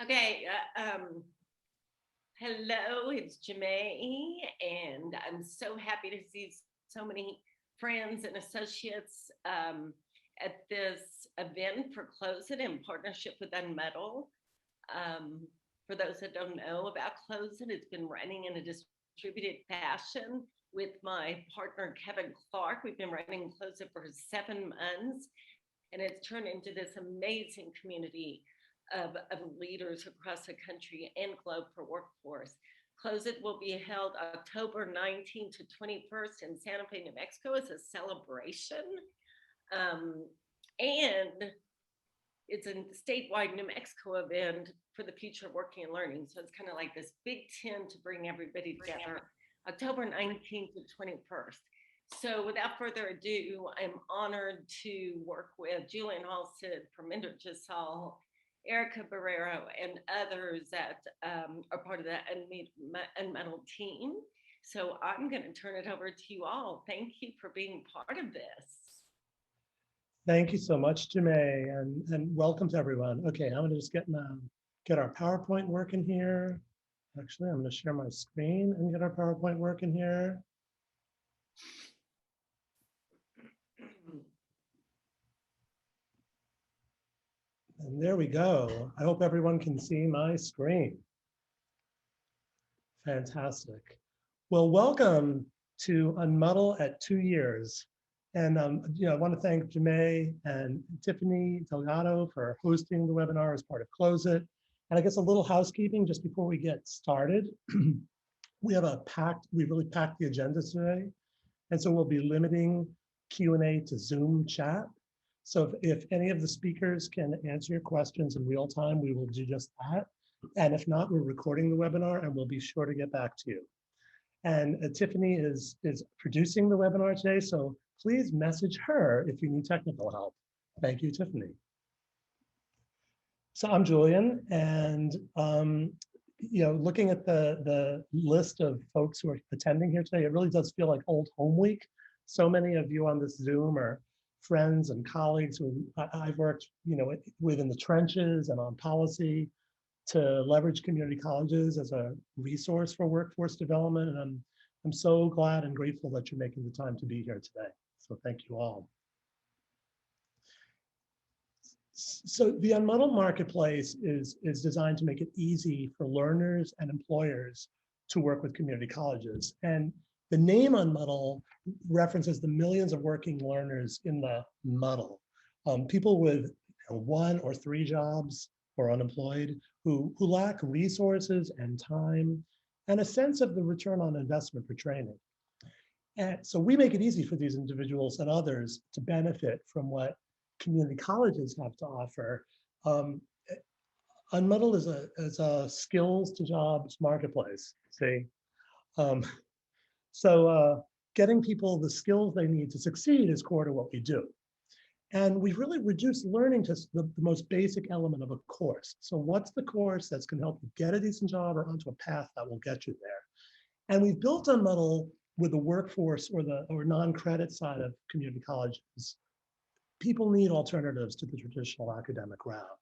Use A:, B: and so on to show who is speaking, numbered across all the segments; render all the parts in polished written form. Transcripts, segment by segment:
A: Okay, hello, it's Jemay, and I'm so happy to see so many friends and associates at this event for Close It in partnership with UNMUDL. For those that don't know about Close It, it's been running in a distributed fashion with my partner, Kevin Clark. We've been running Close It for 7 months, and it's turned into this amazing community of leaders across the country and globe for workforce. Close It will be held October 19th to 21st in Santa Fe, New Mexico as a celebration. And it's a statewide New Mexico event for the future of working and learning. So it's kind of like this big tent to bring everybody together, October 19th to 21st. So without further ado, I'm honored to work with Julian Halstead, Perminder Gisal, Erica Barrero, and others that are part of the UNMUDL team. So I'm going to turn it over to you all. Thank you for being part of this.
B: Thank you so much, Jemay, and welcome to everyone. Okay, I'm going to just get our PowerPoint working here. Actually, I'm going to share my screen and get our PowerPoint working here. And there we go. I hope everyone can see my screen. Fantastic. Well, welcome to UNMUDL at 2 years. And I want to thank Jemay and Tiffany Delgado for hosting the webinar as part of Close It. And I guess a little housekeeping just before we get started. We really packed the agenda today. And so we'll be limiting Q&A to Zoom chat. So if any of the speakers can answer your questions in real time, we will do just that. And if not, we're recording the webinar and we'll be sure to get back to you. And Tiffany is producing the webinar today, so please message her if you need technical help. Thank you, Tiffany. So I'm Julian, and looking at the list of folks who are attending here today, it really does feel like old home week. So many of you on this Zoom are friends and colleagues who I've worked, within the trenches and on policy to leverage community colleges as a resource for workforce development. And I'm so glad and grateful that you're making the time to be here today. So thank you all. So the UNMUDL marketplace is designed to make it easy for learners and employers to work with community colleges. And the name UNMUDL references the millions of working learners in the muddle. People with 1 or 3 jobs or unemployed who lack resources and time and a sense of the return on investment for training. And so we make it easy for these individuals and others to benefit from what community colleges have to offer. UNMUDL is a skills to jobs marketplace, see? So getting people the skills they need to succeed is core to what we do. And we've really reduced learning to the most basic element of a course. So what's the course that's going to help you get a decent job or onto a path that will get you there? And we've built UNMUDL with the workforce or non-credit side of community colleges. People need alternatives to the traditional academic route.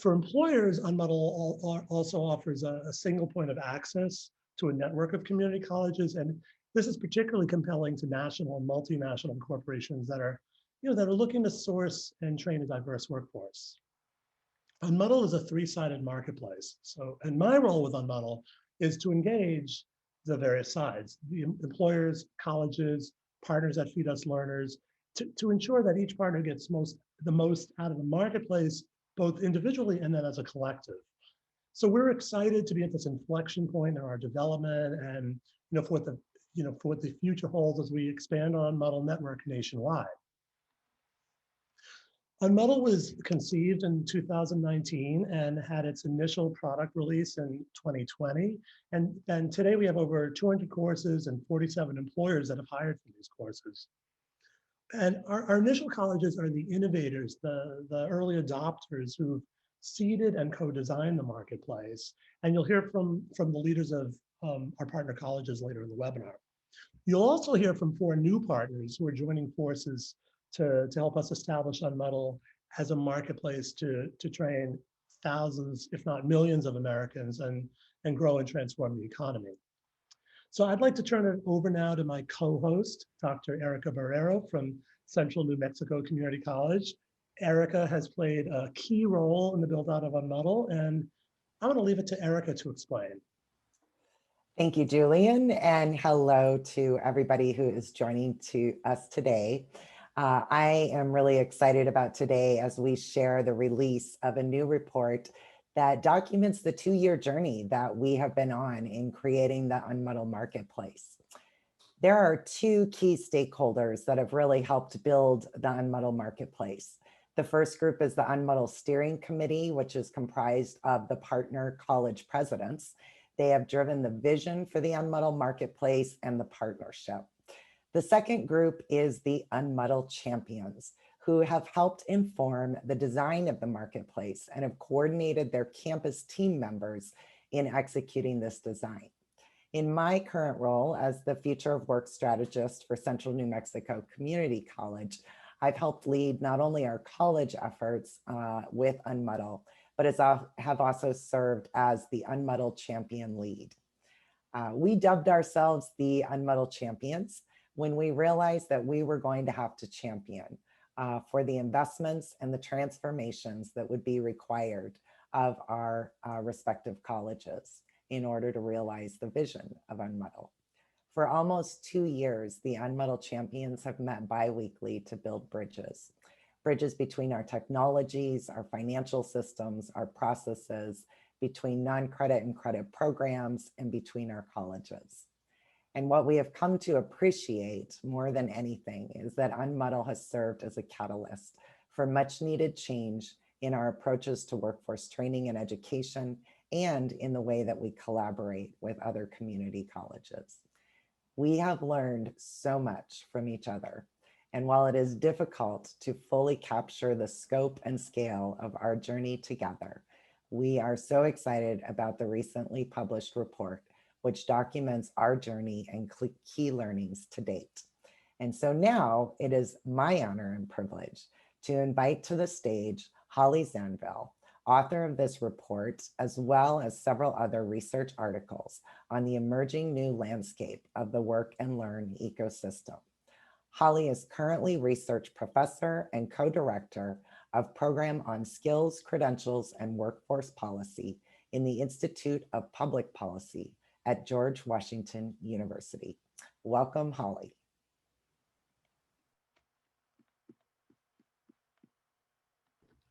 B: For employers, UNMUDL also offers a single point of access to a network of community colleges. And this is particularly compelling to national and multinational corporations that are looking to source and train a diverse workforce. UNMUDL is a 3-sided marketplace. So, and my role with UNMUDL is to engage the various sides, the employers, colleges, partners that feed us learners, to ensure that each partner gets the most out of the marketplace, both individually and then as a collective. So we're excited to be at this inflection point in our development and for what the future holds as we expand on UNMUDL network nationwide. UNMUDL was conceived in 2019 and had its initial product release in 2020. And today we have over 200 courses and 47 employers that have hired for these courses. And our initial colleges are the innovators, the early adopters who've seeded and co-designed the marketplace. And you'll hear from the leaders of our partner colleges later in the webinar. You'll also hear from 4 new partners who are joining forces to help us establish UNMUDL as a marketplace to train thousands, if not millions of Americans and grow and transform the economy. So I'd like to turn it over now to my co-host, Dr. Erica Barrero from Central New Mexico Community College. Erica has played a key role in the build out of UNMUDL, and I'm going to leave it to Erica to explain.
C: Thank you, Julian, and hello to everybody who is joining us today. I am really excited about today as we share the release of a new report that documents the 2-year journey that we have been on in creating the UNMUDL marketplace. There are 2 key stakeholders that have really helped build the UNMUDL marketplace. The first group is the UNMUDL Steering Committee, which is comprised of the partner college presidents. They have driven the vision for the UNMUDL marketplace and the partnership. The second group is the UNMUDL champions, who have helped inform the design of the marketplace and have coordinated their campus team members in executing this design. In my current role as the Future of Work strategist for Central New Mexico Community College, I've helped lead not only our college efforts with UNMUDL, but have also served as the UNMUDL champion lead. We dubbed ourselves the UNMUDL champions when we realized that we were going to have to champion for the investments and the transformations that would be required of our respective colleges in order to realize the vision of UNMUDL. For almost 2 years, the UNMUDL champions have met bi-weekly to build bridges between our technologies, our financial systems, our processes, between non-credit and credit programs, and between our colleges. And what we have come to appreciate more than anything is that UNMUDL has served as a catalyst for much needed change in our approaches to workforce training and education, and in the way that we collaborate with other community colleges. We have learned so much from each other. And while it is difficult to fully capture the scope and scale of our journey together, we are so excited about the recently published report, which documents our journey and key learnings to date. And so now it is my honor and privilege to invite to the stage Holly Zanville, author of this report, as well as several other research articles on the emerging new landscape of the work and learn ecosystem. Holly is currently research professor and co-director of program on skills, credentials, and workforce policy in the Institute of Public Policy at George Washington University. Welcome, Holly.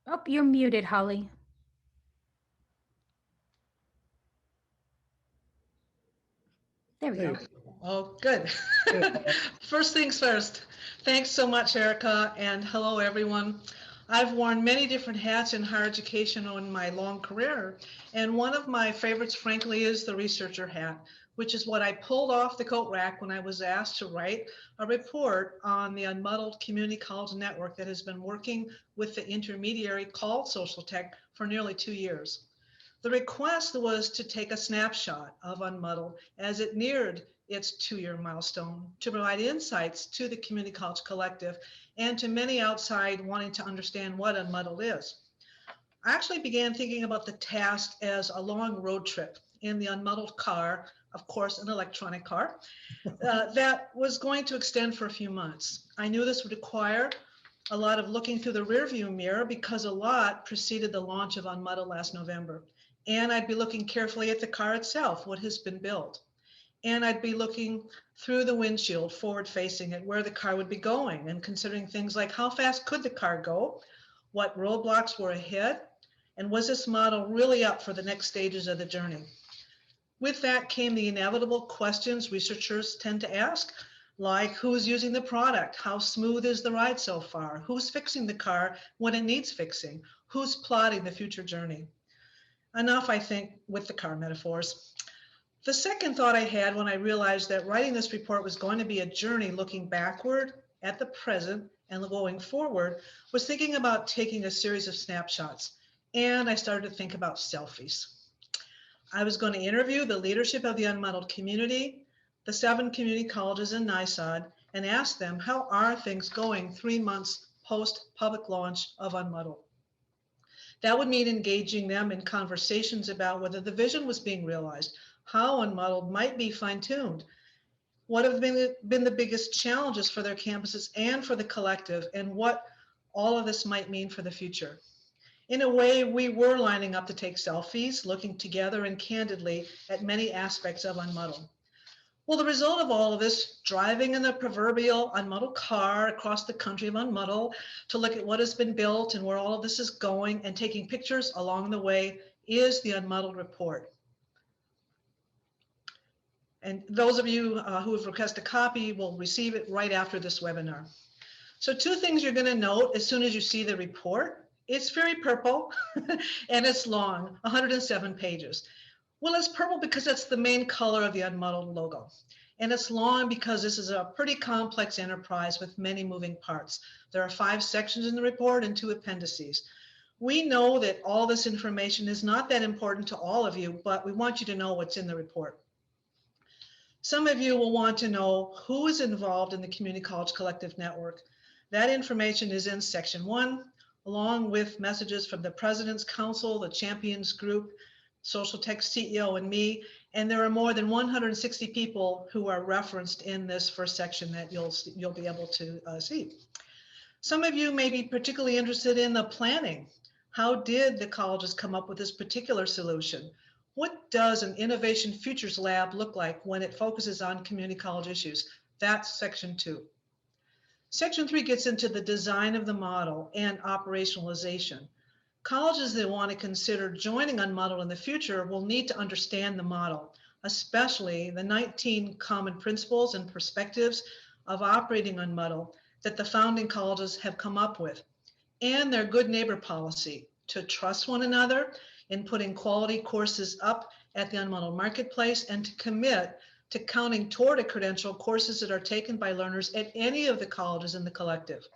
D: Oh, you're muted, Holly. There we go.
E: Oh, good. First things first. Thanks so much, Erica, and hello, everyone. I've worn many different hats in higher education in my long career, and one of my favorites, frankly, is the researcher hat, which is what I pulled off the coat rack when I was asked to write a report on the UNMUDL Community College Network that has been working with the intermediary called Social Tech for nearly 2 years. The request was to take a snapshot of UNMUDL as it neared its 2-year milestone to provide insights to the Community College Collective and to many outside wanting to understand what UNMUDL is. I actually began thinking about the task as a long road trip in the UNMUDL car, of course, an electronic car, that was going to extend for a few months. I knew this would require a lot of looking through the rearview mirror because a lot preceded the launch of UNMUDL last November. And I'd be looking carefully at the car itself, what has been built. And I'd be looking through the windshield, forward facing at where the car would be going and considering things like how fast could the car go, what roadblocks were ahead, and was this model really up for the next stages of the journey? With that came the inevitable questions researchers tend to ask, like who's using the product? How smooth is the ride so far? Who's fixing the car when it needs fixing? Who's plotting the future journey? Enough, I think, with the car metaphors. The second thought I had when I realized that writing this report was going to be a journey looking backward at the present and going forward was thinking about taking a series of snapshots. And I started to think about selfies. I was going to interview the leadership of the UNMUDL community, the 7 community colleges in NYSOD, and ask them how are things going 3 months post public launch of UNMUDL. That would mean engaging them in conversations about whether the vision was being realized, how UNMUDL might be fine-tuned, what have been the biggest challenges for their campuses and for the collective, and what all of this might mean for the future. In a way, we were lining up to take selfies, looking together and candidly at many aspects of UNMUDL. Well, the result of all of this, driving in the proverbial UNMUDL car across the country of UNMUDL to look at what has been built and where all of this is going and taking pictures along the way, is the UNMUDL report. And those of you who have requested a copy will receive it right after this webinar. So two things you're going to note as soon as you see the report. It's very purple and it's long, 107 pages. Well, it's purple because that's the main color of the UNMUDL logo. And it's long because this is a pretty complex enterprise with many moving parts. There are 5 sections in the report and 2 appendices. We know that all this information is not that important to all of you, but we want you to know what's in the report. Some of you will want to know who is involved in the Community College Collective Network. That information is in section 1, along with messages from the President's Council, the Champions Group, Social Tech CEO, and me. And there are more than 160 people who are referenced in this first section that you'll be able to see. Some of you may be particularly interested in the planning. How did the colleges come up with this particular solution? What does an Innovation Futures Lab look like when it focuses on community college issues? That's section 2. Section 3 gets into the design of the model and operationalization. Colleges that want to consider joining UNMUDL in the future will need to understand the model, especially the 19 common principles and perspectives of operating UNMUDL that the founding colleges have come up with, and their good neighbor policy to trust one another in putting quality courses up at the UNMUDL marketplace, and to commit to counting toward a credential courses that are taken by learners at any of the colleges in the collective.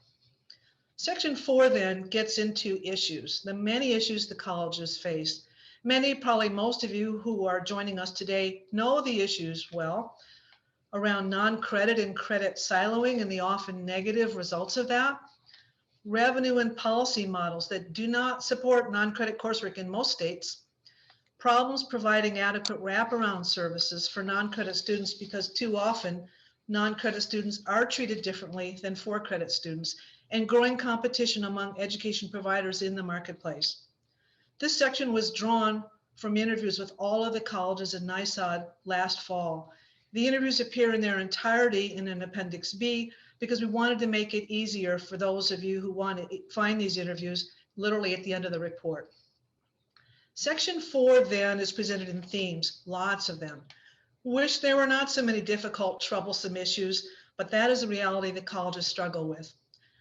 E: Section 4 then gets into issues, the many issues the colleges face. Many, probably most of you who are joining us today know the issues well around non-credit and credit siloing and the often negative results of that. Revenue and policy models that do not support non-credit coursework in most states. Problems providing adequate wraparound services for non-credit students because too often non-credit students are treated differently than for-credit students, and growing competition among education providers in the marketplace. This section was drawn from interviews with all of the colleges in NYSOD last fall. The interviews appear in their entirety in an Appendix B because we wanted to make it easier for those of you who want to find these interviews literally at the end of the report. Section 4 then is presented in themes, lots of them. Wish there were not so many difficult, troublesome issues, but that is a reality that colleges struggle with.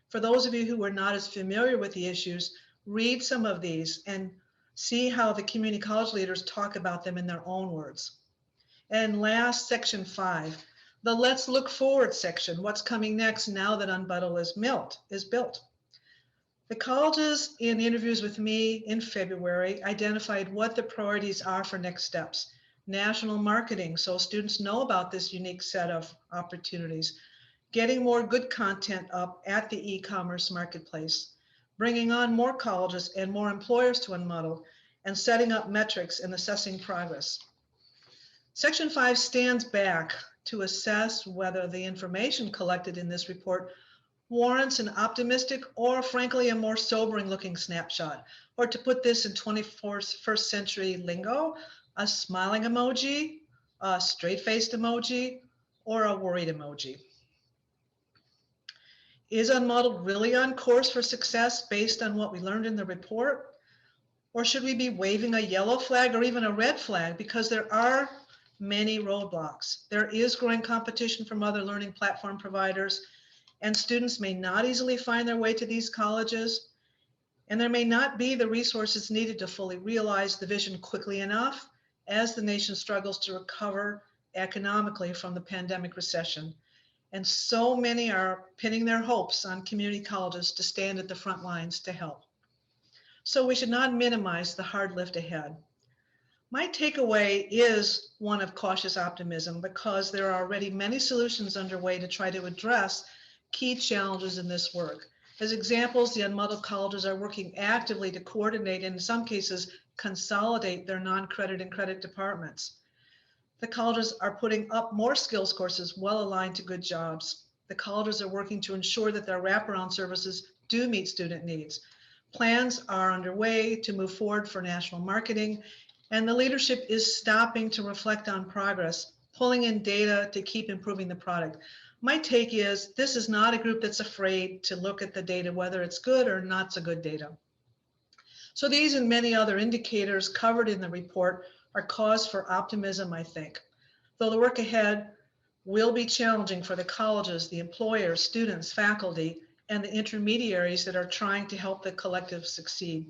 E: For those of you who are not as familiar with the issues, read some of these and see how the community college leaders talk about them in their own words. And last, section 5, the let's look forward section, what's coming next now that UNMUDL is built. The colleges in interviews with me in February identified what the priorities are for next steps. National marketing, so students know about this unique set of opportunities. Getting more good content up at the e-commerce marketplace, bringing on more colleges and more employers to UNMUDL, and setting up metrics and assessing progress. Section 5 stands back to assess whether the information collected in this report warrants an optimistic or frankly a more sobering looking snapshot, or to put this in 21st century lingo, a smiling emoji, a straight-faced emoji, or a worried emoji. Is UNMUDL really on course for success based on what we learned in the report? Or should we be waving a yellow flag or even a red flag because there are many roadblocks? There is growing competition from other learning platform providers, and students may not easily find their way to these colleges, and there may not be the resources needed to fully realize the vision quickly enough as the nation struggles to recover economically from the pandemic recession. And so many are pinning their hopes on community colleges to stand at the front lines to help. So we should not minimize the hard lift ahead. My takeaway is one of cautious optimism because there are already many solutions underway to try to address key challenges in this work. As examples, the UNMUDL colleges are working actively to coordinate and in some cases consolidate their non-credit and credit departments. The colleges are putting up more skills courses well aligned to good jobs. The colleges are working to ensure that their wraparound services do meet student needs. Plans are underway to move forward for national marketing, and the leadership is stopping to reflect on progress, pulling in data to keep improving the product. My take is this is not a group that's afraid to look at the data, whether it's good or not so good data. So these and many other indicators covered in the report are cause for optimism, I think. Though the work ahead will be challenging for the colleges, the employers, students, faculty, and the intermediaries that are trying to help the collective succeed.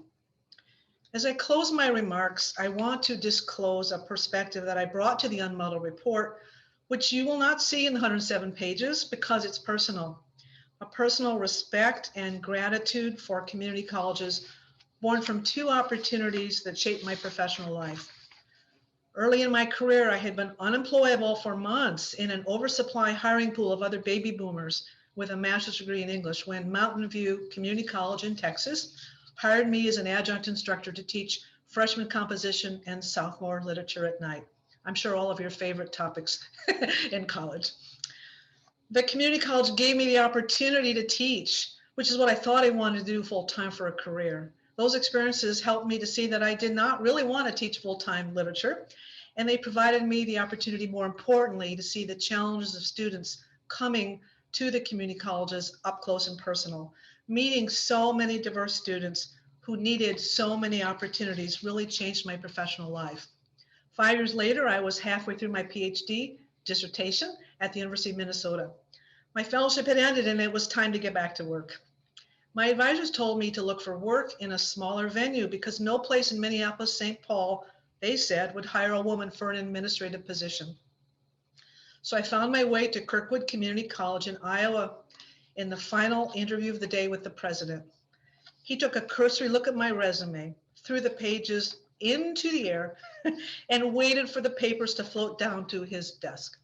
E: As I close my remarks, I want to disclose a perspective that I brought to the UNMUDL report, which you will not see in the 107 pages because it's personal. A personal respect and gratitude for community colleges born from two opportunities that shaped my professional life. Early in my career, I had been unemployable for months in an oversupply hiring pool of other baby boomers with a master's degree in English when Mountain View Community College in Texas hired me as an adjunct instructor to teach freshman composition and sophomore literature at night. I'm sure all of your favorite topics in college. The community college gave me the opportunity to teach, which is what I thought I wanted to do full-time for a career. Those experiences helped me to see that I did not really want to teach full-time literature, and they provided me the opportunity, more importantly, to see the challenges of students coming to the community colleges up close and personal. Meeting so many diverse students who needed so many opportunities really changed my professional life. 5 years later, I was halfway through my PhD dissertation at the University of Minnesota. My fellowship had ended and it was time to get back to work. My advisors told me to look for work in a smaller venue because no place in Minneapolis, St. Paul, they said, would hire a woman for an administrative position. So I found my way to Kirkwood Community College in Iowa in the final interview of the day with the president. He took a cursory look at my resume, threw the pages into the air, and waited for the papers to float down to his desk.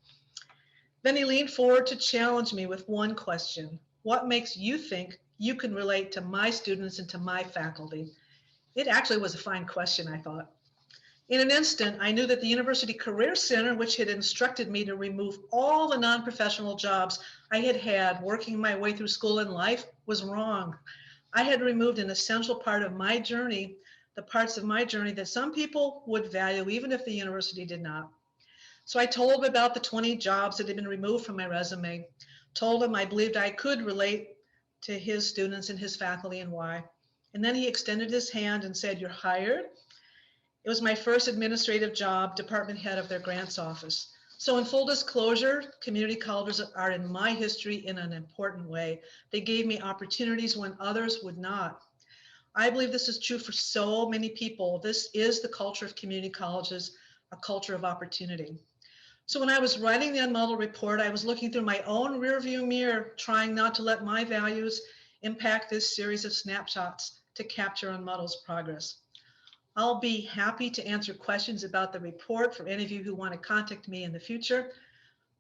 E: Then he leaned forward to challenge me with one question. What makes you think you can relate to my students and to my faculty? It actually was a fine question, I thought. In an instant, I knew that the University Career Center, which had instructed me to remove all the non-professional jobs I had had working my way through school and life, was wrong. I had removed an essential part of my journey, the parts of my journey that some people would value, even if the university did not. So I told him about the 20 jobs that had been removed from my resume, told him I believed I could relate to his students and his faculty and why. And then he extended his hand and said, "You're hired." It was my first administrative job, department head of their grants office. So in full disclosure, community colleges are in my history in an important way. They gave me opportunities when others would not. I believe this is true for so many people. This is the culture of community colleges, a culture of opportunity. So when I was writing the UNMUDL report, I was looking through my own rearview mirror, trying not to let my values impact this series of snapshots to capture UNMUDL's progress. I'll be happy to answer questions about the report for any of you who want to contact me in the future.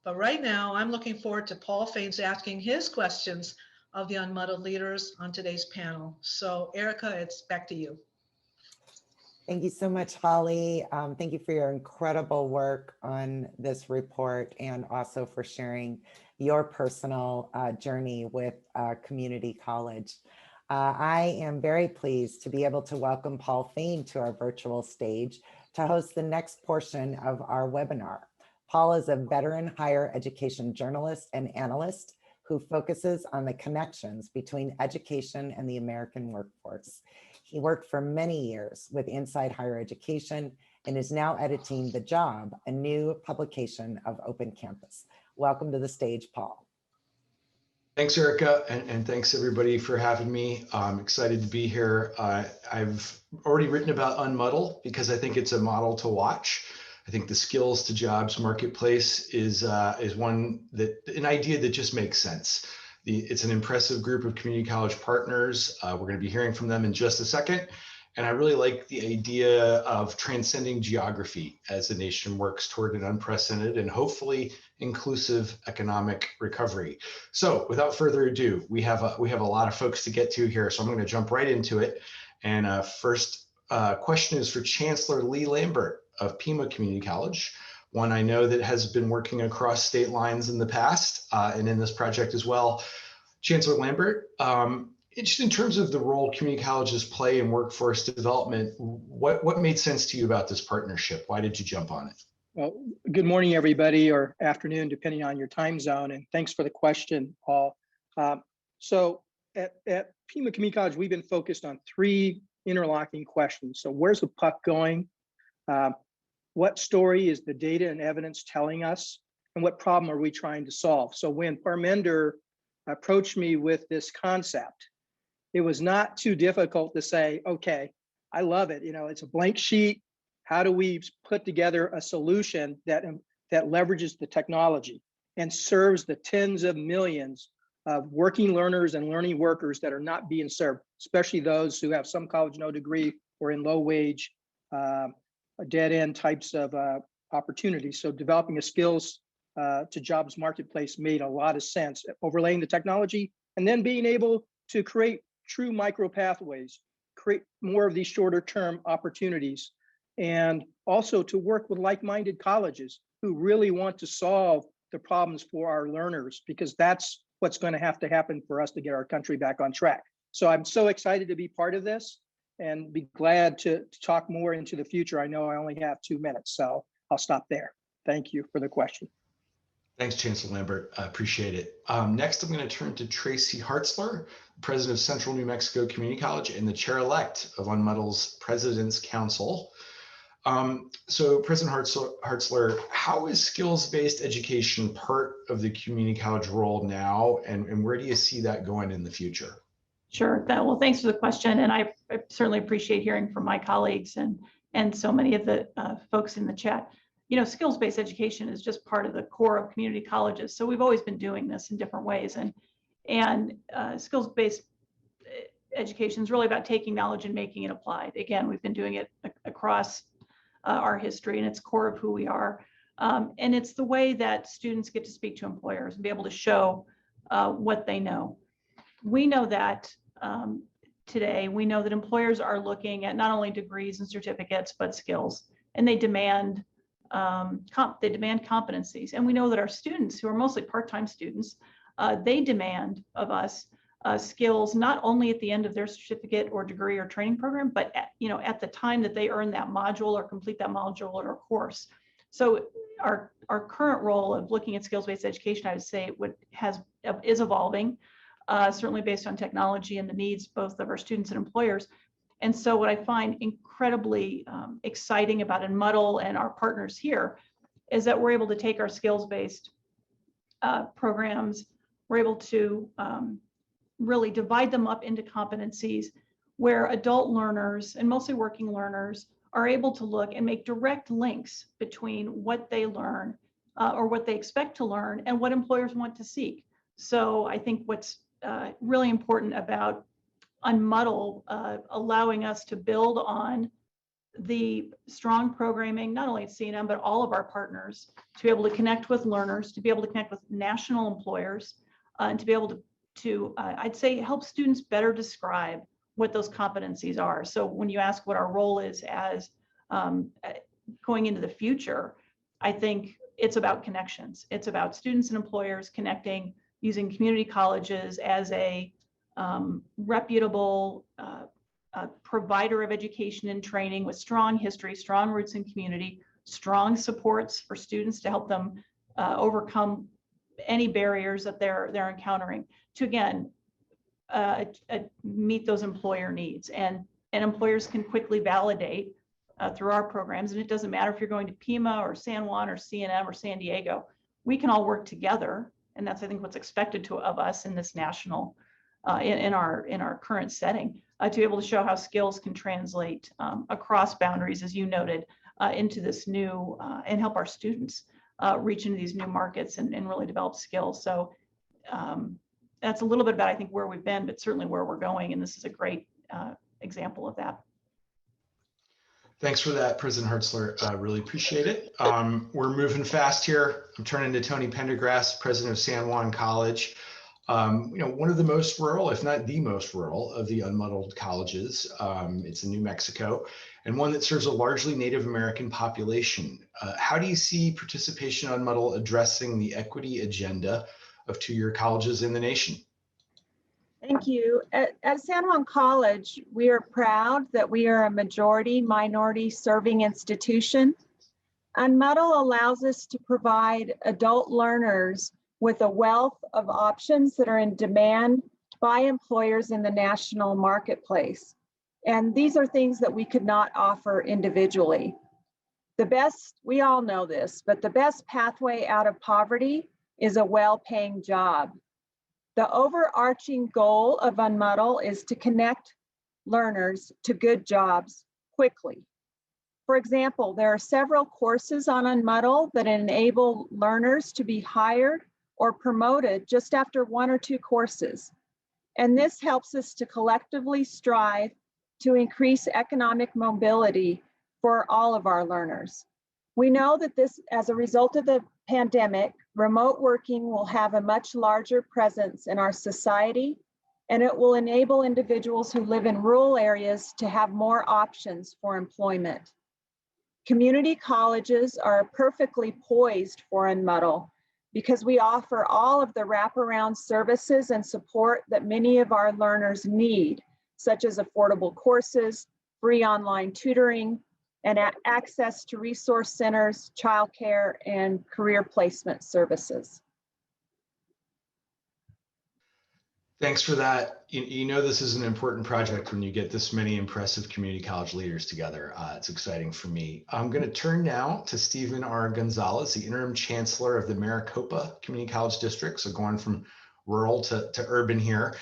E: But right now, I'm looking forward to Paul Faines asking his questions of the UNMUDL leaders on today's panel. So Erica, it's back to you.
C: Thank you so much, Holly. Thank you for your incredible work on this report and also for sharing your personal journey with community college. I am very pleased to be able to welcome Paul Fain to our virtual stage to host the next portion of our webinar. Paul is a veteran higher education journalist and analyst who focuses on the connections between education and the American workforce. He worked for many years with Inside Higher Education and is now editing The Job, a new publication of Open Campus. Welcome to the stage, Paul.
F: Thanks, Erica, and thanks everybody for having me. I'm excited to be here. I've already written about UNMUDL because I think it's a model to watch. I think the skills to jobs marketplace is an idea that just makes sense. It's an impressive group of community college partners. We're going to be hearing from them in just a second. And I really like the idea of transcending geography as the nation works toward an unprecedented and hopefully inclusive economic recovery. So without further ado, we have a lot of folks to get to here. So I'm going to jump right into it. And first question is for Chancellor Lee Lambert of Pima Community College, one I know that has been working across state lines in the past and in this project as well. Chancellor Lambert, just in terms of the role community colleges play in workforce development, what made sense to you about this partnership? Why did you jump on it?
G: Well, good morning, everybody, or afternoon, depending on your time zone. And thanks for the question, Paul. So at Pima Community College, we've been focused on three interlocking questions. So where's the puck going? What story is the data and evidence telling us? And what problem are we trying to solve? So when Parminder approached me with this concept, it was not too difficult to say, okay, I love it. You know, it's a blank sheet. How do we put together a solution that leverages the technology and serves the tens of millions of working learners and learning workers that are not being served, especially those who have some college, no degree, or in low wage, dead end types of opportunities. So developing a skills to jobs marketplace made a lot of sense, overlaying the technology and then being able to create true micro pathways, create more of these shorter term opportunities, and also to work with like-minded colleges who really want to solve the problems for our learners, because that's what's going to happen for us to get our country back on track. So I'm so excited to be part of this and be glad to talk more into the future. I know I only have 2 minutes, so I'll stop there. Thank you for the question.
F: Thanks, Chancellor Lambert. I appreciate it. Next, I'm going to turn to Tracy Hartzler, President of Central New Mexico Community College and the Chair-elect of UNMUDL's President's Council. So President Hartzler, how is skills-based education part of the community college role now, and where do you see that going in the future?
H: Sure. Well, thanks for the question. And I certainly appreciate hearing from my colleagues and so many of the folks in the chat. You know, skills-based education is just part of the core of community colleges. So we've always been doing this in different ways. And skills-based education is really about taking knowledge and making it applied. Again, we've been doing it across our history, and it's core of who we are. And it's the way that students get to speak to employers and be able to show what they know. We know that today, we know that employers are looking at not only degrees and certificates, but skills, and they demand competencies. And we know that our students, who are mostly part-time students, they demand of us skills not only at the end of their certificate or degree or training program, but at the time that they earn that module or complete that module or course. So our current role of looking at skills-based education, I would say, is evolving, certainly based on technology and the needs both of our students and employers. And so what I find incredibly exciting about UNMUDL and our partners here is that we're able to take our skills-based programs, we're able to really divide them up into competencies where adult learners and mostly working learners are able to look and make direct links between what they learn or what they expect to learn and what employers want to seek. So I think what's really important about UNMUDL allowing us to build on the strong programming, not only at CNM, but all of our partners, to be able to connect with learners, to be able to connect with national employers, and to be able to I'd say, help students better describe what those competencies are. So when you ask what our role is as going into the future, I think it's about connections. It's about students and employers connecting using community colleges as a reputable provider of education and training with strong history, strong roots in community, strong supports for students to help them overcome any barriers that they're encountering to, again, meet those employer needs. And employers can quickly validate through our programs. And it doesn't matter if you're going to Pima or San Juan or CNM or San Diego, we can all work together. And that's, I think, what's expected of us in this national, in our current setting, to be able to show how skills can translate across boundaries, as you noted, into this new, and help our students reach into these new markets and really develop skills. So that's a little bit about, I think, where we've been, but certainly where we're going. And this is a great example of that.
F: Thanks for that, President Hertzler. Really appreciate it. We're moving fast here. I'm turning to Tony Pendergrass, president of San Juan College. One of the most rural, if not the most rural, of the unmuddled colleges. It's in New Mexico, and one that serves a largely Native American population. How do you see participation on Unmuddled addressing the equity agenda of two-year colleges in the nation?
I: Thank you. At San Juan College, we are proud that we are a majority minority serving institution. UNMUDL allows us to provide adult learners with a wealth of options that are in demand by employers in the national marketplace. And these are things that we could not offer individually. We all know this, but the best pathway out of poverty is a well-paying job. The overarching goal of UNMUDL is to connect learners to good jobs quickly. For example, there are several courses on UNMUDL that enable learners to be hired or promoted just after 1 or 2 courses. And this helps us to collectively strive to increase economic mobility for all of our learners. We know that as a result of the pandemic, remote working will have a much larger presence in our society, and it will enable individuals who live in rural areas to have more options for employment. Community colleges are perfectly poised for UNMUDL because we offer all of the wraparound services and support that many of our learners need, such as affordable courses, free online tutoring, and access to resource centers, childcare, and career placement services.
F: Thanks for that. You know, this is an important project when you get this many impressive community college leaders together. It's exciting for me. I'm going to turn now to Stephen R. Gonzalez, the interim chancellor of the Maricopa Community College District. So going from rural to urban here.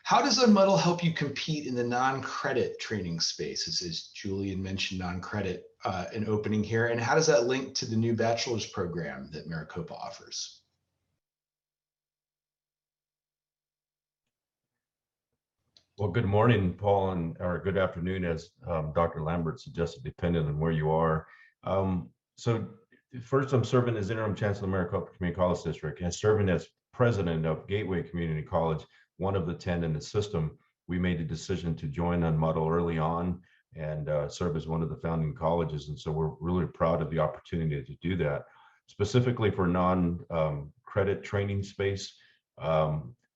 F: How does UNMUDL help you compete in the non-credit training space? As Julian mentioned, non-credit an opening here. And how does that link to the new bachelor's program that Maricopa offers?
J: Well, good morning, Paul, or good afternoon, as Dr. Lambert suggested, depending on where you are. So first, I'm serving as interim chancellor of Maricopa Community College District and serving as president of Gateway Community College, one of the 10 in the system. We made the decision to join UNMUDL early on and serve as one of the founding colleges. And so we're really proud of the opportunity to do that. Specifically for non-credit training space,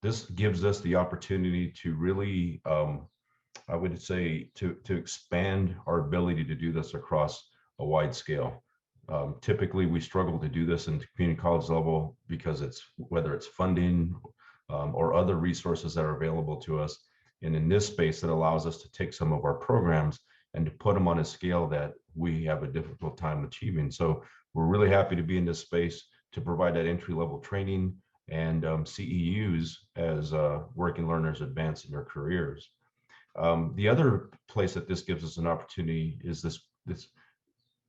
J: this gives us the opportunity to really, I would say, to expand our ability to do this across a wide scale. Typically, we struggle to do this in the community college level because whether it's funding or other resources that are available to us. And in this space, it allows us to take some of our programs and to put them on a scale that we have a difficult time achieving. So we're really happy to be in this space to provide that entry-level training and CEUs as working learners advance in their careers. The other place that this gives us an opportunity is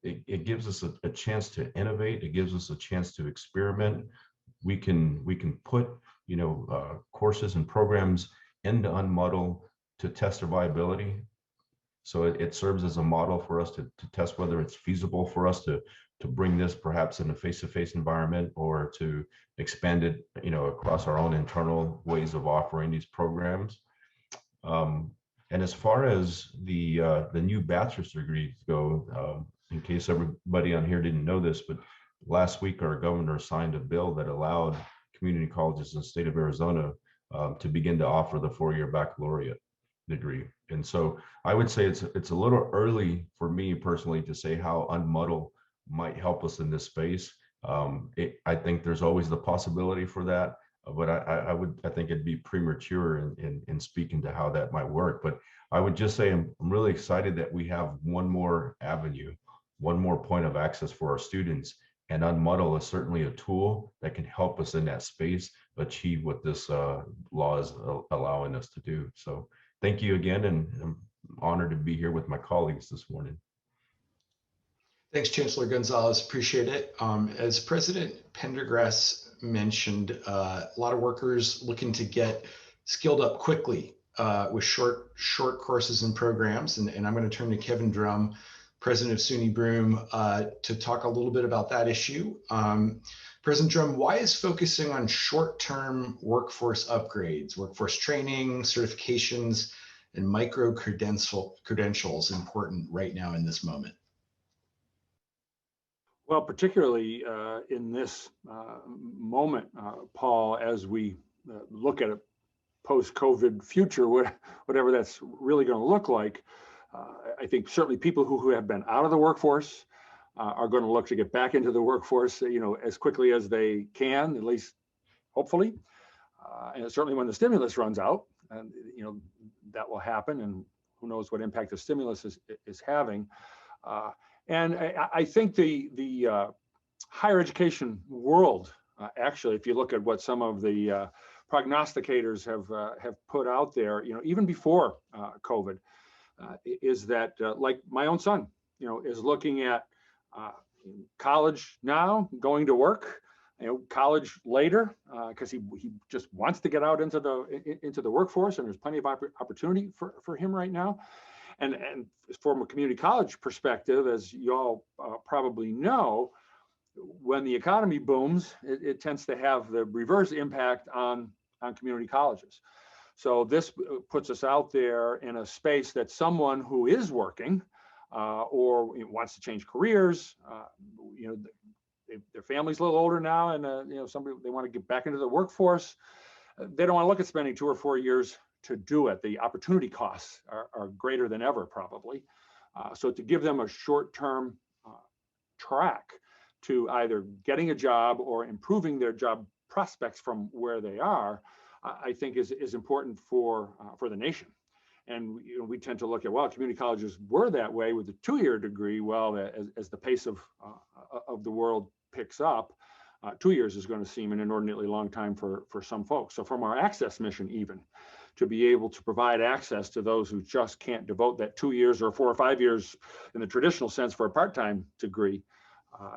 J: it gives us a chance to innovate. It gives us a chance to experiment. We can put courses and programs into UNMUDL to test their viability. So it serves as a model for us to test whether it's feasible for us to bring this perhaps in a face-to-face environment or to expand it, across our own internal ways of offering these programs. And as far as the new bachelor's degrees go, in case everybody on here didn't know this, but last week our governor signed a bill that allowed community colleges in the state of Arizona to begin to offer the 4-year baccalaureate degree. And so I would say it's a little early for me personally to say how UNMUDL might help us in this space. I think there's always the possibility for that, but I think it'd be premature in speaking to how that might work. But I would just say I'm really excited that we have one more avenue, one more point of access for our students. And UNMUDL is certainly a tool that can help us in that space achieve what this law is allowing us to do. So thank you again, and I'm honored to be here with my colleagues this morning.
F: Thanks, Chancellor Gonzalez. Appreciate it. As President Pendergrass mentioned, a lot of workers looking to get skilled up quickly with short courses and programs. And I'm going to turn to Kevin Drum, president of SUNY Broome, to talk a little bit about that issue. President Drum, why is focusing on short-term workforce upgrades, workforce training, certifications, and micro credentials important right now in this moment?
K: Well, particularly in this moment, Paul, as we look at a post-COVID future, whatever that's really going to look like, I think certainly people who have been out of the workforce are going to look to get back into the workforce, as quickly as they can, at least hopefully. And certainly when the stimulus runs out, and that will happen, and who knows what impact the stimulus is having. And I think the higher education world, actually, if you look at what some of the prognosticators have put out there, even before COVID, is that like my own son, is looking at college now, going to work, college later, because he just wants to get out into the workforce, and there's plenty of opportunity for him right now. And from a community college perspective, as you all probably know, when the economy booms, it tends to have the reverse impact on community colleges. So this puts us out there in a space that someone who is working or wants to change careers, their family's a little older now, and somebody, they want to get back into the workforce. They don't want to look at spending 2 or 4 years to do it. The opportunity costs are greater than ever, probably. So to give them a short-term track to either getting a job or improving their job prospects from where they are, I think is important for the nation. And we tend to look at, well, community colleges were that way with a 2-year degree. Well, as the pace of the world picks up, 2 years is going to seem an inordinately long time for some folks. So from our access mission, even to be able to provide access to those who just can't devote that 2 years or 4 or 5 years in the traditional sense for a part-time degree,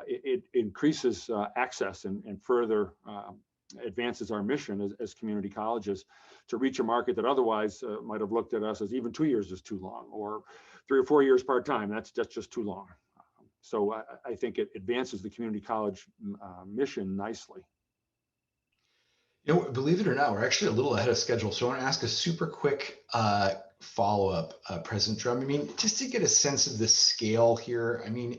K: it increases access and further advances our mission as community colleges to reach a market that otherwise might have looked at us as even 2 years is too long, or 3 or 4 years part-time, that's just too long. So I think it advances the community college mission nicely.
F: Believe it or not, we're actually a little ahead of schedule. So I want to ask a super quick follow-up, President Drum. I mean, just to get a sense of the scale here, I mean,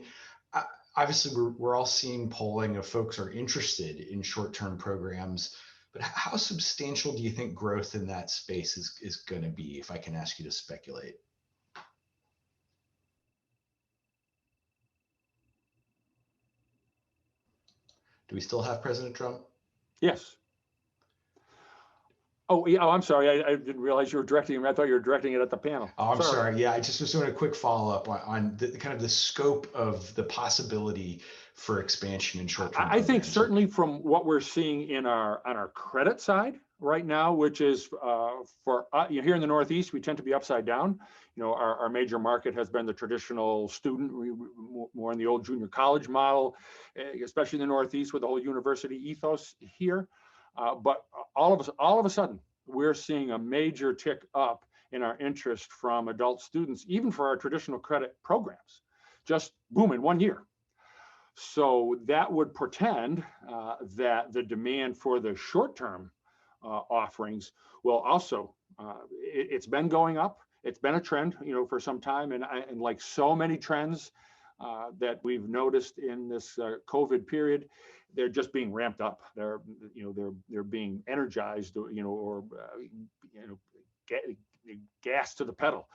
F: obviously we're all seeing polling of folks who are interested in short-term programs, but how substantial do you think growth in that space is going to be, if I can ask you to speculate? Do we still have President Trump?
K: Yes. Oh, yeah. Oh, I'm sorry. I didn't realize you were directing him. I thought you were directing it at the panel.
F: Oh, I'm sorry. Yeah, I just was doing a quick follow-up on the kind of the scope of the possibility for expansion in short-term.
K: I think certainly from what we're seeing on our credit side right now, which is for here in the Northeast, we tend to be upside down. Our major market has been the traditional student, more in the old junior college model, especially in the Northeast with the whole university ethos here. But all of a sudden, we're seeing a major tick up in our interest from adult students, even for our traditional credit programs, just boom in 1 year. So that would portend that the demand for the short-term offerings will also, it's been going up. It's been a trend, for some time, and like so many trends that we've noticed in this COVID period, they're just being ramped up. They're being energized, or gas to the pedal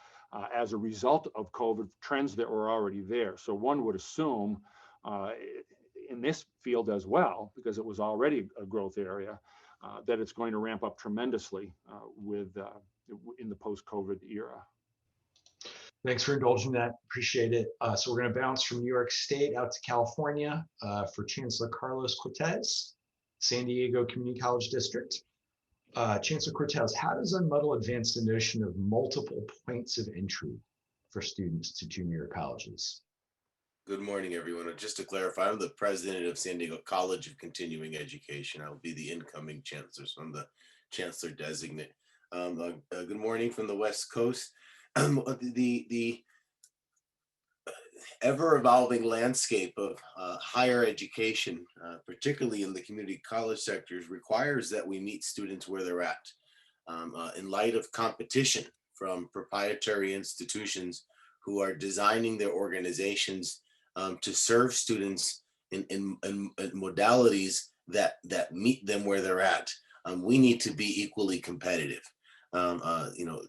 K: as a result of COVID trends that were already there. So one would assume in this field as well, because it was already a growth area, that it's going to ramp up tremendously in the post-COVID era.
F: Thanks for indulging that. Appreciate it. So we're going to bounce from New York State out to California for Chancellor Carlos Cortez, San Diego Community College District. Chancellor Cortez, how does UNMUDL advance the notion of multiple points of entry for students to junior colleges?
L: Good morning, everyone. Just to clarify, I'm the president of San Diego College of Continuing Education. I'll be the incoming chancellor, so I'm the chancellor designate. Good morning from the West Coast. ever-evolving landscape of higher education, particularly in the community college sectors, requires that we meet students where they're at. In light of competition from proprietary institutions who are designing their organizations to serve students in modalities that meet them where they're at, we need to be equally competitive.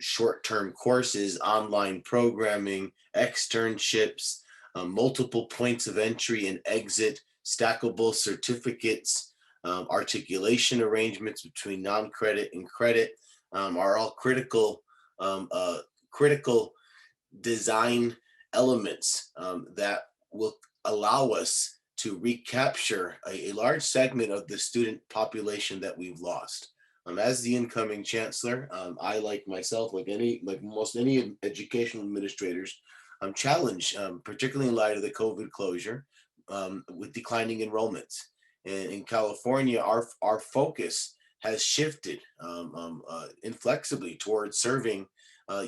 L: Short-term courses, online programming, externships, multiple points of entry and exit, stackable certificates, articulation arrangements between non-credit and credit are all critical design elements that will allow us to recapture a large segment of the student population that we've lost. As the incoming chancellor, I, like myself, like most any educational administrators, challenged, particularly in light of the COVID closure, with declining enrollments. And in California, our focus has shifted inflexibly towards serving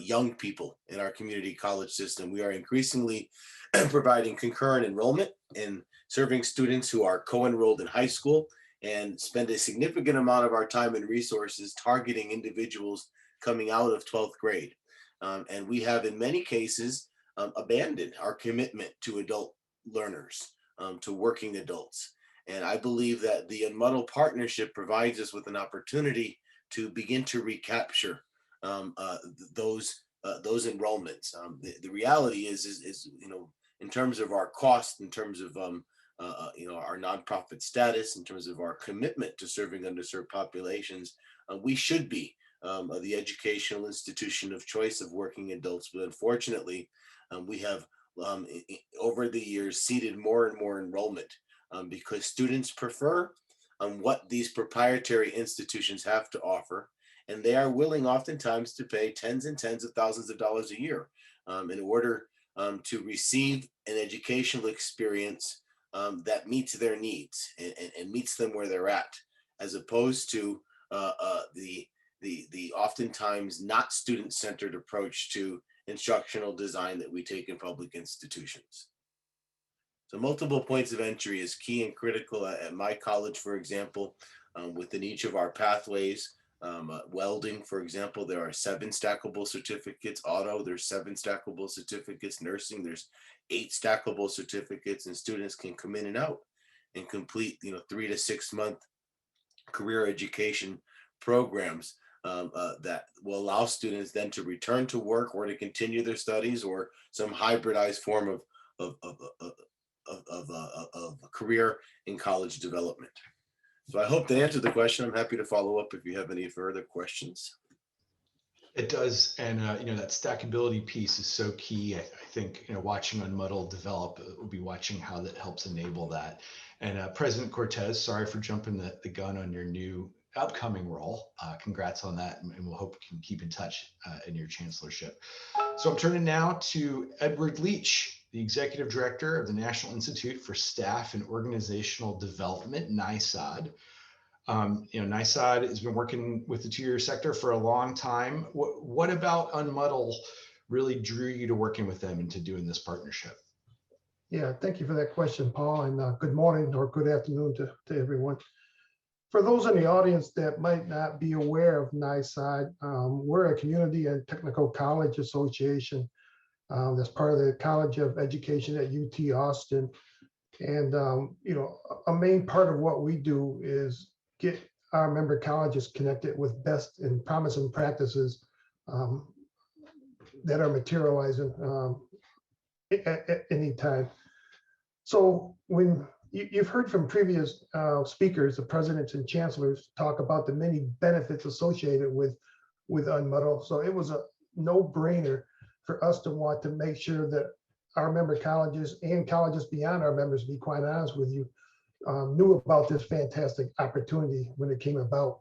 L: young people in our community college system. We are increasingly providing concurrent enrollment and serving students who are co-enrolled in high school, and spend a significant amount of our time and resources targeting individuals coming out of 12th grade. And we have, in many cases, abandoned our commitment to adult learners, to working adults. And I believe that the UNMUDL partnership provides us with an opportunity to begin to recapture those enrollments. The reality is, in terms of our cost, in terms of our nonprofit status, in terms of our commitment to serving underserved populations, we should be the educational institution of choice of working adults. But unfortunately, we have over the years ceded more and more enrollment because students prefer what these proprietary institutions have to offer, and they are willing oftentimes to pay tens and tens of thousands of dollars a year in order to receive an educational experience that meets their needs and meets them where they're at, as opposed to the oftentimes not student-centered approach to instructional design that we take in public institutions. So multiple points of entry is key and critical. At my college, for example, within each of our pathways, welding, for example, there are 7 stackable certificates. Auto, there's 7 stackable certificates. Nursing, there's 8 stackable certificates, and students can come in and out and complete 3 to 6 month career education programs that will allow students then to return to work or to continue their studies, or some hybridized form of career in college development. So I hope that answered the question. I'm happy to follow up if you have any further questions.
F: It does, and that stackability piece is so key. I think watching UNMUDL develop, we'll be watching how that helps enable that. And President Cortez, sorry for jumping the gun on your new upcoming role. Congrats on that, and we'll hope you can keep in touch in your chancellorship. So I'm turning now to Edward Leach, the Executive Director of the National Institute for Staff and Organizational Development, NISOD. NISOD has been working with the two-year sector for a long time. What about UNMUDL really drew you to working with them and to doing this partnership?
M: Yeah, thank you for that question, Paul, and good morning or good afternoon to everyone. For those in the audience that might not be aware of NISOD, we're a community and technical college association that's part of the College of Education at UT Austin. And, a main part of what we do is get our member colleges connected with best and promising practices that are materializing at any time. So when you've heard from previous speakers, the presidents and chancellors, talk about the many benefits associated with UNMUDL. So it was a no-brainer for us to want to make sure that our member colleges and colleges beyond our members, to be quite honest with you, knew about this fantastic opportunity when it came about.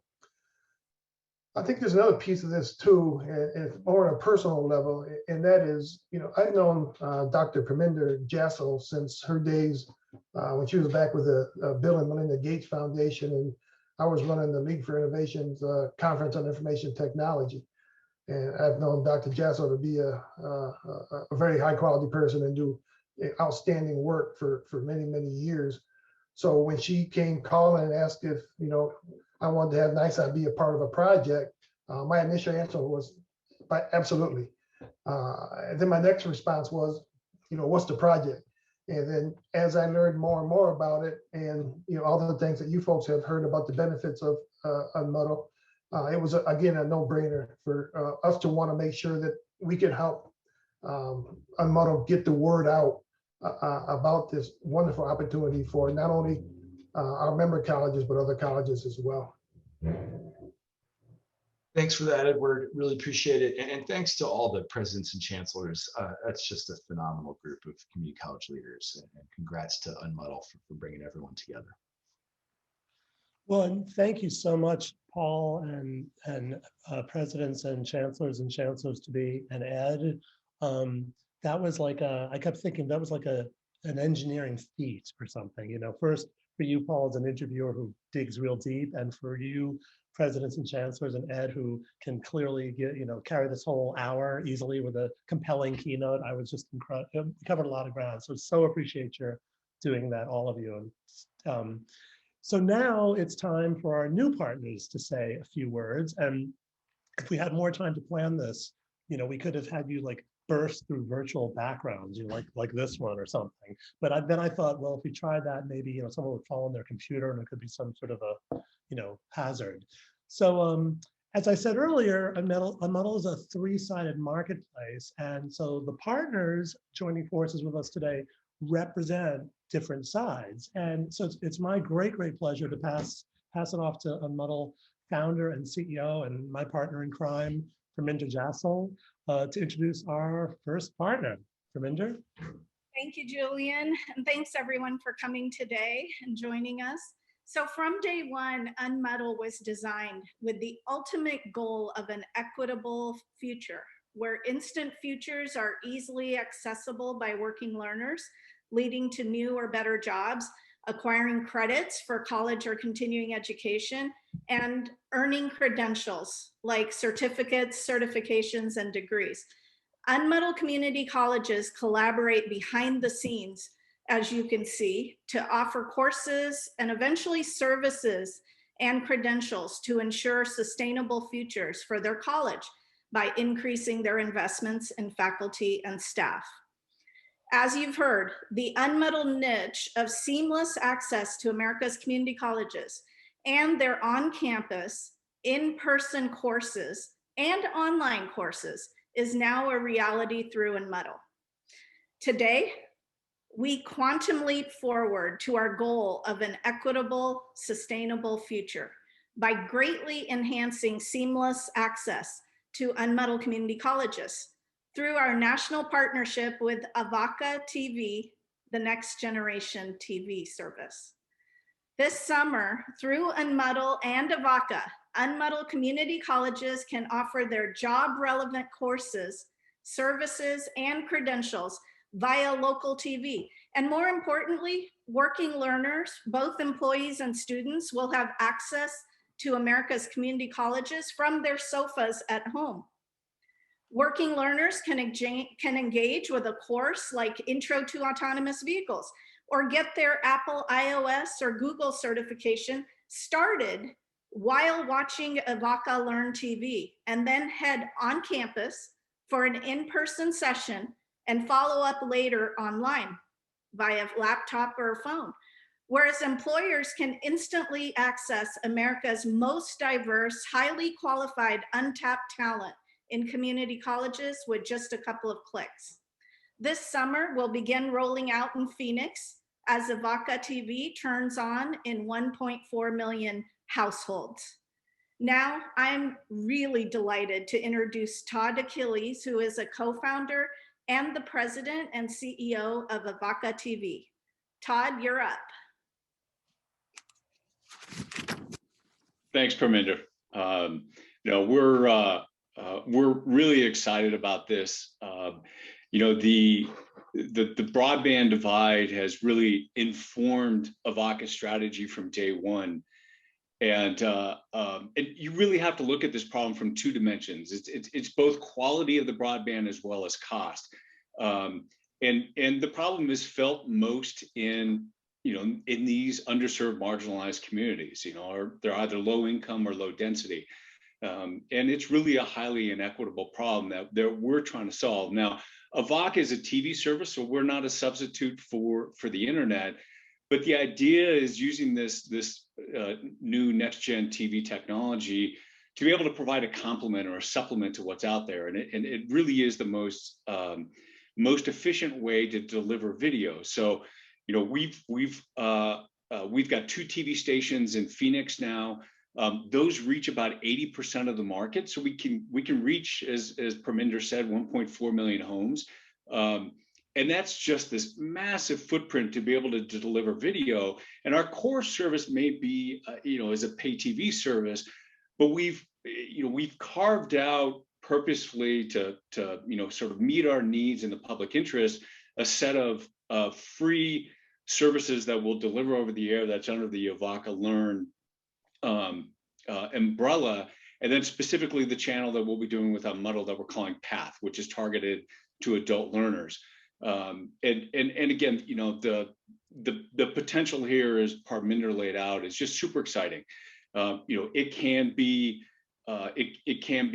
M: I think there's another piece of this too, and more on a personal level, and that is, I've known Dr. Parminder Jassal since her days when she was back with the Bill and Melinda Gates Foundation, and I was running the League for Innovation's Conference on Information Technology. And I've known Dr. Jassal to be a very high quality person and do outstanding work for many, many years. So when she came calling and asked if, I wanted to have NISI be a part of a project, my initial answer was absolutely. And then my next response was, what's the project? And then as I learned more and more about it, and all the things that you folks have heard about the benefits of UNMUDL, it was again a no-brainer for us to want to make sure that we could help UNMUDL get the word out about this wonderful opportunity for not only our member colleges but other colleges as well.
F: Thanks for that, Edward. Really appreciate it. And thanks to all the presidents and chancellors. That's just a phenomenal group of community college leaders. And congrats to UNMUDL for bringing everyone together.
B: Well, and thank you so much, Paul, and presidents and chancellors to be, and Ed. That was like I kept thinking that was like an engineering feat or something. First for you, Paul, as an interviewer who digs real deep, and for you, presidents and chancellors, and Ed, who can clearly carry this whole hour easily with a compelling keynote. I was just incredible. Covered a lot of ground, so appreciate your doing that, all of you. And so now it's time for our new partners to say a few words. And if we had more time to plan this, we could have had you like burst through virtual backgrounds, like this one or something. But then I thought, well, if we tried that, maybe someone would fall on their computer and it could be some sort of a hazard. So as I said earlier, UNMUDL is a three-sided marketplace, and so the partners joining forces with us today represent different sides. And so it's my great pleasure to pass it off to UNMUDL founder and CEO and my partner in crime, Parminder Jassal, to introduce our first partner. Parminder.
N: Thank you, Julian, and thanks everyone for coming today and joining us. So from day one, UNMUDL was designed with the ultimate goal of an equitable future, where instant futures are easily accessible by working learners, leading to new or better jobs, acquiring credits for college or continuing education, and earning credentials like certificates, certifications, and degrees. UNMUDL community colleges collaborate behind the scenes, as you can see, to offer courses and eventually services and credentials to ensure sustainable futures for their college by increasing their investments in faculty and staff. As you've heard, the UNMUDL niche of seamless access to America's community colleges and their on-campus, in-person courses and online courses is now a reality through UNMUDL. Today, we quantum leap forward to our goal of an equitable, sustainable future by greatly enhancing seamless access to UNMUDL community colleges through our national partnership with Avaca TV, the next generation TV service. This summer, through UNMUDL and Avaca, UNMUDL community colleges can offer their job-relevant courses, services, and credentials via local TV. And more importantly, working learners, both employees and students, will have access to America's community colleges from their sofas at home. Working learners can engage with a course like Intro to Autonomous Vehicles, or get their Apple iOS or Google certification started while watching Avaca Learn TV, and then head on campus for an in-person session and follow up later online via laptop or phone. Whereas employers can instantly access America's most diverse, highly qualified, untapped talent in community colleges with just a couple of clicks. This summer, we'll begin rolling out in Phoenix as Avaca TV turns on in 1.4 million households. Now, I'm really delighted to introduce Todd Achilles, who is a co-founder and the president and CEO of Avaca TV. Todd, you're up.
O: Thanks, Parminder. We're really excited about this. The broadband divide has really informed Avaca's strategy from day one. And you really have to look at this problem from two dimensions. It's both quality of the broadband as well as cost. And the problem is felt most in, in these underserved, marginalized communities, or they're either low income or low density. And it's really a highly inequitable problem that we're trying to solve. Now, Avoca is a TV service, so we're not a substitute for the internet. But the idea is using this new next-gen TV technology to be able to provide a complement or a supplement to what's out there. And it really is the most efficient way to deliver video. So, we've got 2 TV stations in Phoenix now. Those reach about 80% of the market. So we can reach, as Parminder said, 1.4 million homes. And that's just this massive footprint to be able to deliver video. And our core service may be, as a pay TV service, but we've carved out purposefully to sort of meet our needs in the public interest, a set of free services that will deliver over the air that's under the Avoca Learn umbrella, and then specifically the channel that we'll be doing with UNMUDL that we're calling Path, which is targeted to adult learners. And again, the potential here, as Parminder laid out, is just super exciting. It can be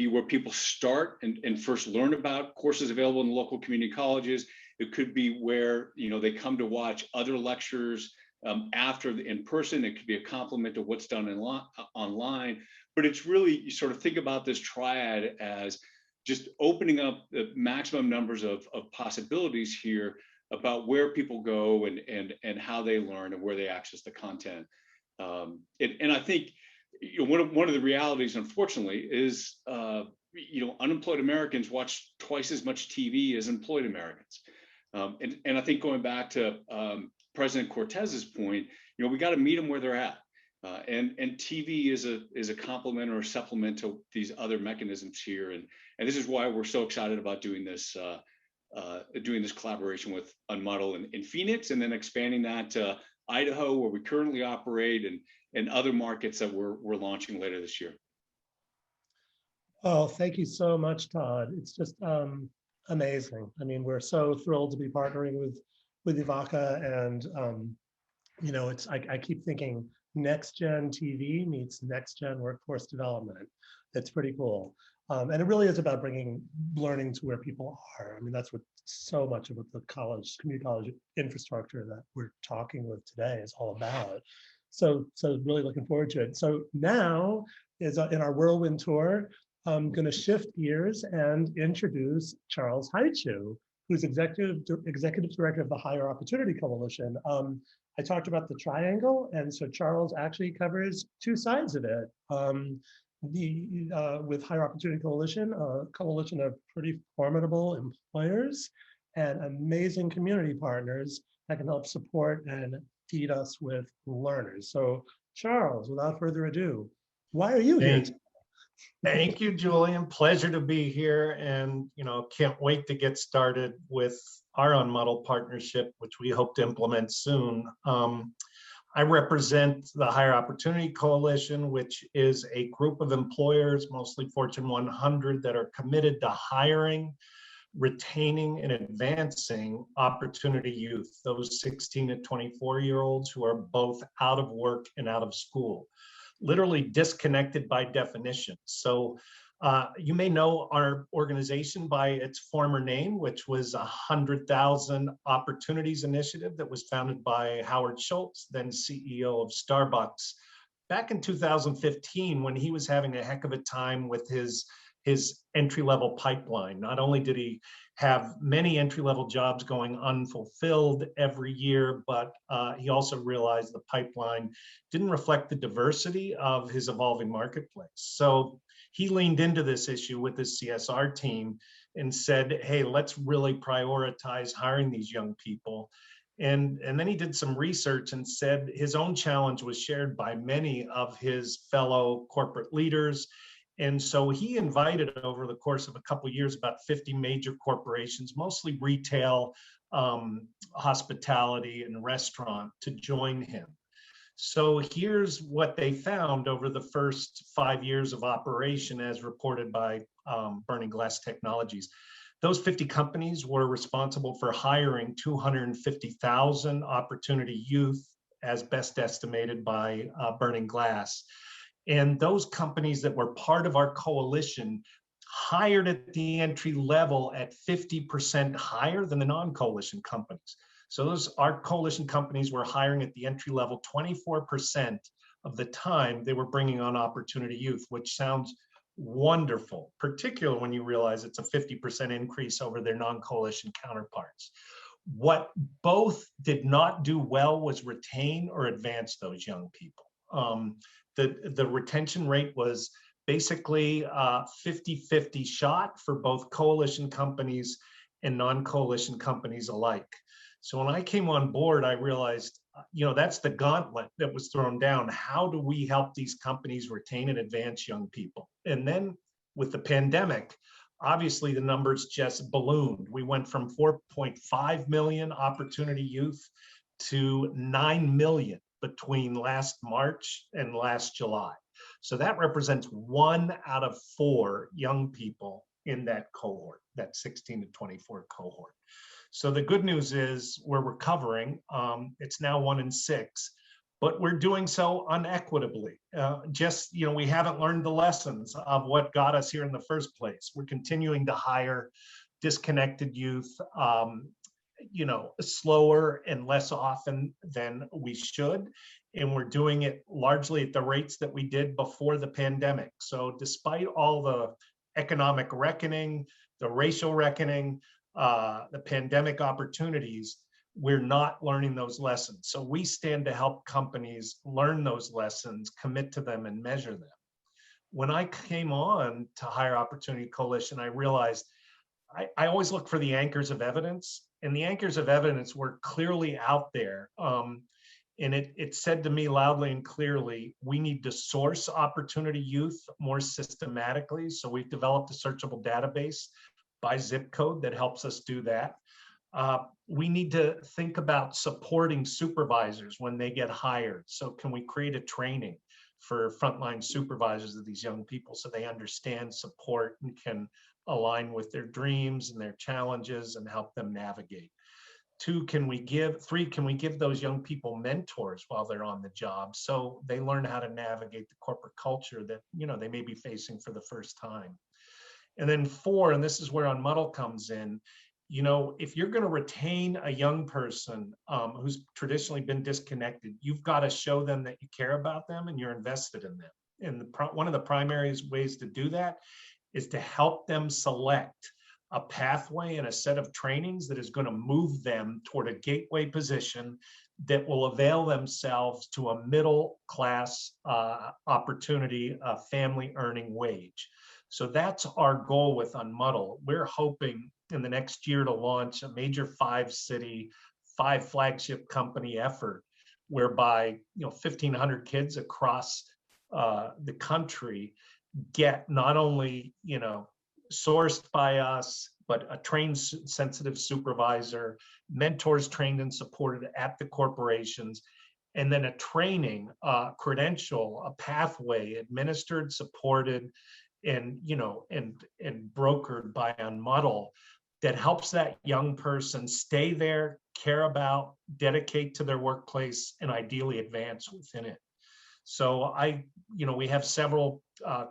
O: where people start and first learn about courses available in the local community colleges. It could be where they come to watch other lectures after in person. It could be a complement to what's done online. But it's really, you sort of think about this triad as just opening up the maximum numbers of possibilities here about where people go and how they learn and where they access the content. And I think one of the realities, unfortunately, is unemployed Americans watch twice as much TV as employed Americans. And I think going back to President Cortez's point, we got to meet them where they're at. And TV is a complement or a supplement to these other mechanisms here. And this is why we're so excited about doing this collaboration with UNMUDL in Phoenix, and then expanding that to Idaho, where we currently operate, and other markets that we're launching later this year.
B: Oh, thank you so much, Todd. It's just amazing. I mean, we're so thrilled to be partnering with Avoca, and I keep thinking next gen TV meets next gen workforce development. It's pretty cool. And it really is about bringing learning to where people are. I mean, that's what so much of what the community college infrastructure that we're talking with today is all about. So really looking forward to it. So now is in our whirlwind tour, I'm going to shift gears and introduce Charles Haichu, who's executive director of the Higher Opportunity Coalition. I talked about the triangle, and so Charles actually covers 2 sides of it. With Higher Opportunity Coalition, a coalition of pretty formidable employers and amazing community partners that can help support and feed us with learners. So Charles, without further ado, why are you here?
P: Thank you, Julian. Pleasure to be here, and can't wait to get started with our UNMUDL partnership, which we hope to implement soon. I represent the Higher Opportunity Coalition, which is a group of employers, mostly Fortune 100, that are committed to hiring, retaining, and advancing opportunity youth, those 16 to 24-year-olds who are both out of work and out of school, literally disconnected by definition. So you may know our organization by its former name, which was 100,000 Opportunities Initiative, that was founded by Howard Schultz, then CEO of Starbucks, back in 2015, when he was having a heck of a time with his entry-level pipeline. Not only did he have many entry-level jobs going unfulfilled every year, but he also realized the pipeline didn't reflect the diversity of his evolving marketplace. So he leaned into this issue with his CSR team and said, hey, let's really prioritize hiring these young people. And then he did some research and said his own challenge was shared by many of his fellow corporate leaders. And so he invited, over the course of a couple of years, about 50 major corporations, mostly retail, hospitality, and restaurant, to join him. So here's what they found over the first 5 years of operation, as reported by Burning Glass Technologies. Those 50 companies were responsible for hiring 250,000 opportunity youth, as best estimated by Burning Glass. And those companies that were part of our coalition hired at the entry level at 50% higher than the non-coalition companies. So our coalition companies were hiring at the entry level 24% of the time they were bringing on opportunity youth, which sounds wonderful, particularly when you realize it's a 50% increase over their non-coalition counterparts. What both did not do well was retain or advance those young people. The retention rate was basically 50-50 shot for both coalition companies and non-coalition companies alike. So when I came on board, I realized, that's the gauntlet that was thrown down. How do we help these companies retain and advance young people? And then with the pandemic, obviously the numbers just ballooned. We went from 4.5 million opportunity youth to 9 million between last March and last July. So that represents 1 out of 4 young people in that cohort, that 16 to 24 cohort. So the good news is we're recovering. It's now 1 in 6, but we're doing so unequitably. We haven't learned the lessons of what got us here in the first place. We're continuing to hire disconnected youth, slower and less often than we should. And we're doing it largely at the rates that we did before the pandemic. So despite all the economic reckoning, the racial reckoning, the pandemic opportunities, we're not learning those lessons. So we stand to help companies learn those lessons, commit to them, and measure them. When I came on to Higher Opportunity Coalition, I realized I always look for the anchors of evidence, and the anchors of evidence were clearly out there. And it said to me loudly and clearly, we need to source opportunity youth more systematically. So we've developed a searchable database by zip code that helps us do that. We need to think about supporting supervisors when they get hired. So can we create a training for frontline supervisors of these young people so they understand support and can align with their dreams and their challenges and help them navigate? 2, can we give those young people mentors while they're on the job so they learn how to navigate the corporate culture that they may be facing for the first time? And then 4, and this is where UNMUDL comes in, if you're going to retain a young person who's traditionally been disconnected, you've got to show them that you care about them and you're invested in them. And one of the primary ways to do that is to help them select a pathway and a set of trainings that is going to move them toward a gateway position that will avail themselves to a middle class opportunity, a family earning wage. So that's our goal with UNMUDL. We're hoping in the next year to launch a major 5-city, 5 flagship company effort whereby 1,500 kids across the country get not only sourced by us, but a trained sensitive supervisor, mentors trained and supported at the corporations, and then a training, credential, a pathway administered, supported, and brokered by UNMUDL that helps that young person stay there, care about, dedicate to their workplace, and ideally advance within it. So we have several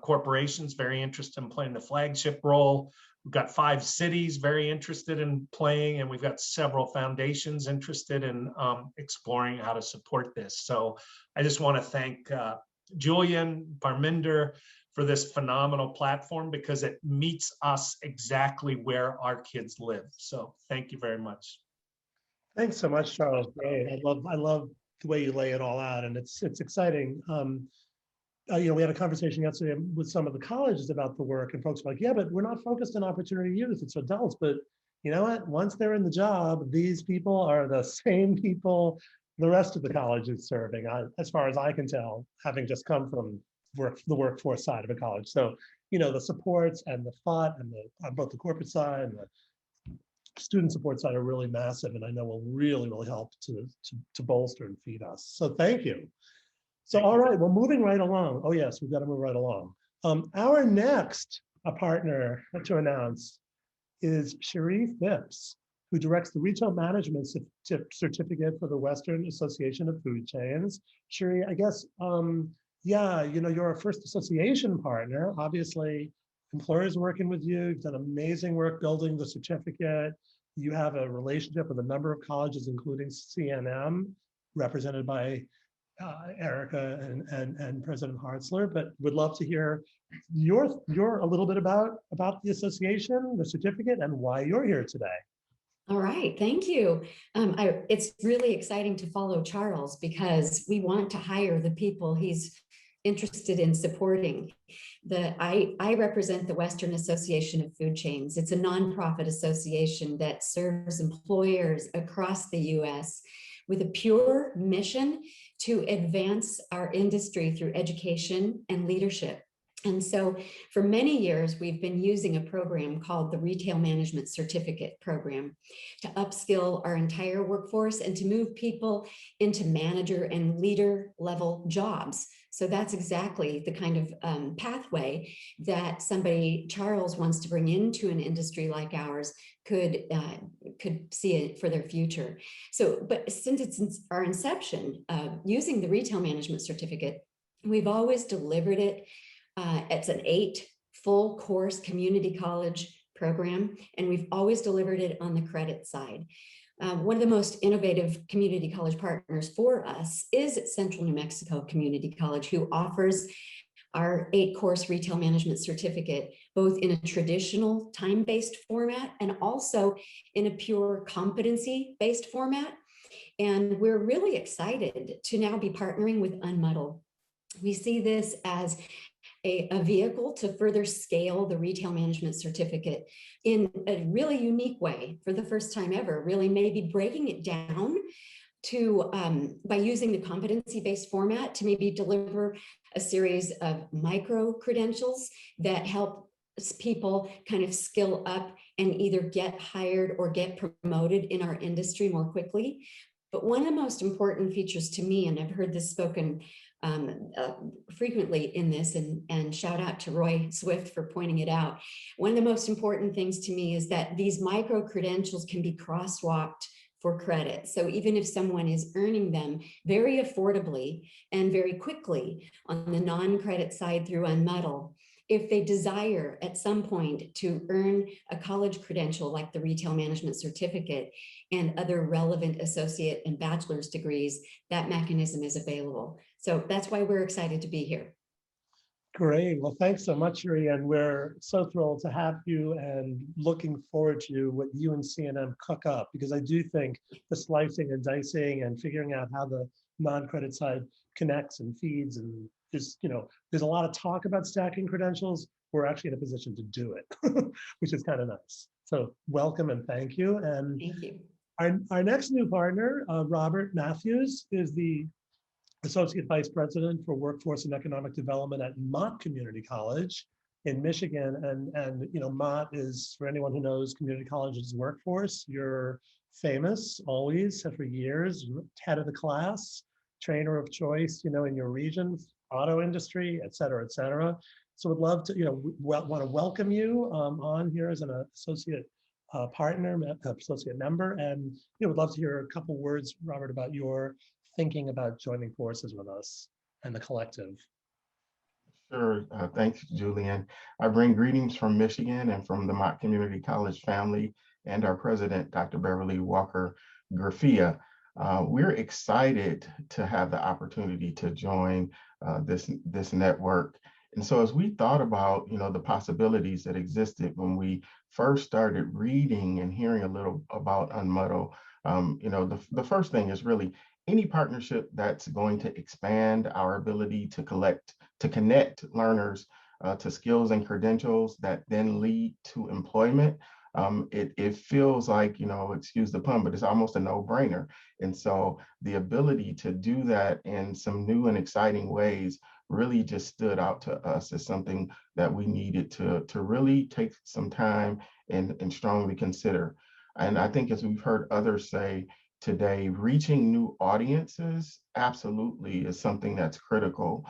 P: corporations very interested in playing the flagship role. We've got 5 cities very interested in playing, and we've got several foundations interested in exploring how to support this. So I just want to thank Julian, Parminder, for this phenomenal platform because it meets us exactly where our kids live. So thank you very much.
B: Thanks so much, Charles. Great. I love the way you lay it all out, and it's exciting. We had a conversation yesterday with some of the colleges about the work, and folks were like, yeah, but we're not focused on opportunity youth, it's adults. But you know what? Once they're in the job, these people are the same people the rest of the college is serving, as far as I can tell, having just come from the workforce side of a college. So, the supports and the thought and on both the corporate side and the student support side are really massive, and I know will really help to bolster and feed us. So thank you. So, all right, we're moving right along. Oh yes, we've got to move right along. Our next partner to announce is Cherie Phipps, who directs the Retail Management Certificate for the Western Association of Food Chains. Cherie, I guess, yeah, you're our first association partner. Obviously, employers working with you. You've done amazing work building the certificate. You have a relationship with a number of colleges, including CNM, represented by Erica and President Hartzler, but would love to hear your a little bit about the association, the certificate, and why you're here today.
Q: All right, thank you. It's really exciting to follow Charles because we want to hire the people he's interested in supporting. I represent the Western Association of Food Chains. It's a nonprofit association that serves employers across the US with a pure mission to advance our industry through education and leadership. And so for many years, we've been using a program called the Retail Management Certificate Program to upskill our entire workforce and to move people into manager and leader level jobs. So that's exactly the kind of pathway that somebody Charles wants to bring into an industry like ours could see it for their future. So, but since our inception, using the Retail Management Certificate, we've always delivered it. It's an 8 full course community college program, and we've always delivered it on the credit side. One of the most innovative community college partners for us is Central New Mexico Community College, who offers our 8-course retail management certificate, both in a traditional time-based format and also in a pure competency-based format. And we're really excited to now be partnering with UNMUDL. We see this as a vehicle to further scale the retail management certificate in a really unique way for the first time ever, really maybe breaking it down to, by using the competency-based format to maybe deliver a series of micro credentials that help people kind of skill up and either get hired or get promoted in our industry more quickly. But one of the most important features to me, and I've heard this spoken frequently in this, and shout out to Roy Swift for pointing it out. One of the most important things to me is that these micro credentials can be crosswalked for credit. So even if someone is earning them very affordably and very quickly on the non-credit side through UNMUDL, if they desire at some point to earn a college credential like the retail management certificate and other relevant associate and bachelor's degrees, that mechanism is available. So that's why we're excited to be here.
B: Great. Well, thanks so much, Cherie. And we're so thrilled to have you and looking forward to what you and CNM cook up, because I do think the slicing and dicing and figuring out how the non-credit side connects and feeds, and just, there's a lot of talk about stacking credentials. We're actually in a position to do it, which is kind of nice. So welcome and thank you. And
Q: thank you.
B: Our next new partner, Robert Matthews, is the Associate Vice President for Workforce and Economic Development at Mott Community College in Michigan. And Mott is, for anyone who knows community colleges workforce, you're famous always for years, head of the class, trainer of choice, in your region, auto industry, et cetera, et cetera. So would love to, want to welcome you on here as an associate partner, associate member, and would love to hear a couple words, Robert, about your thinking about joining forces with us and the collective.
R: Sure. Thanks, Julian. I bring greetings from Michigan and from the Mott Community College family and our president, Dr. Beverly Walker Graffia. We're excited to have the opportunity to join this network. And so as we thought about, the possibilities that existed when we first started reading and hearing a little about UNMUDL, the first thing is really any partnership that's going to expand our ability to connect learners to skills and credentials that then lead to employment. It feels like, excuse the pun, but it's almost a no-brainer. And so the ability to do that in some new and exciting ways really just stood out to us as something that we needed to really take some time and strongly consider. And I think, as we've heard others say today, reaching new audiences absolutely is something that's critical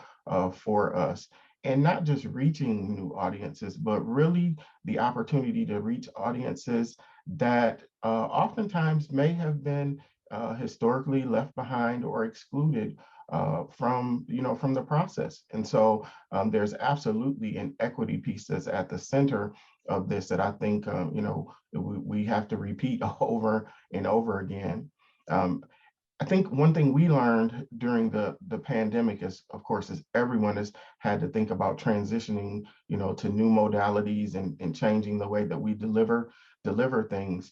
R: for us. and not just reaching new audiences, but really the opportunity to reach audiences that oftentimes may have been historically left behind or excluded from the process. And so there's absolutely an equity piece that's at the center of this that I think we have to repeat over and over again. I think one thing we learned during the pandemic is, of course, is everyone has had to think about transitioning, to new modalities and changing the way that we deliver things.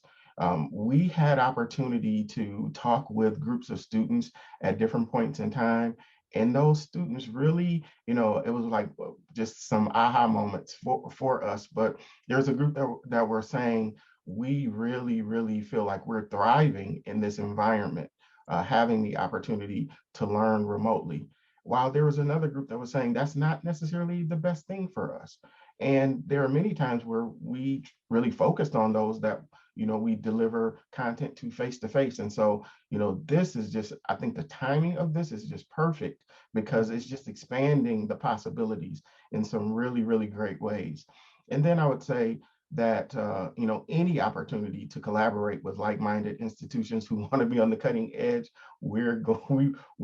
R: We had opportunity to talk with groups of students at different points in time. And those students really, it was like just some aha moments for us. But there's a group that were saying, we really, really feel like we're thriving in this environment, having the opportunity to learn remotely. While there was another group that was saying that's not necessarily the best thing for us. And there are many times where we really focused on those that, we deliver content to face. And so, this is just, I think the timing of this is just perfect because it's just expanding the possibilities in some really, really great ways. And then I would say that, any opportunity to collaborate with like-minded institutions who want to be on the cutting edge, we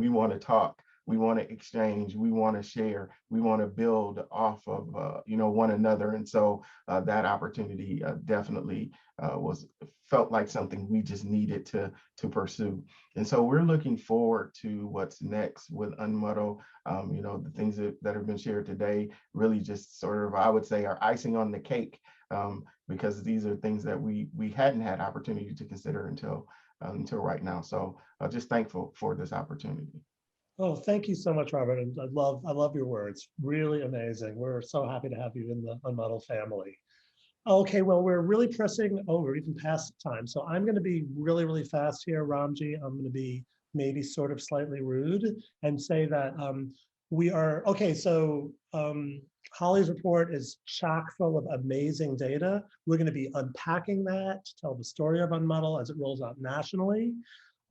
R: want to talk. We want to exchange, we want to share, we want to build off of one another. And so that opportunity definitely felt like something we just needed to pursue. And so we're looking forward to what's next with UNMUDL. The things that have been shared today really just sort of, I would say, are icing on the cake, because these are things that we hadn't had opportunity to consider until right now. So just thankful for this opportunity.
B: Oh, thank you so much, Robert. And I love your words. Really amazing. We're so happy to have you in the UNMUDL family. Okay, well, we're really pressing over, even past time. So I'm going to be really, really fast here, Ramji. I'm going to be maybe sort of slightly rude and say that we are, okay, so Holly's report is chock full of amazing data. We're going to be unpacking that, to tell the story of UNMUDL as it rolls out nationally.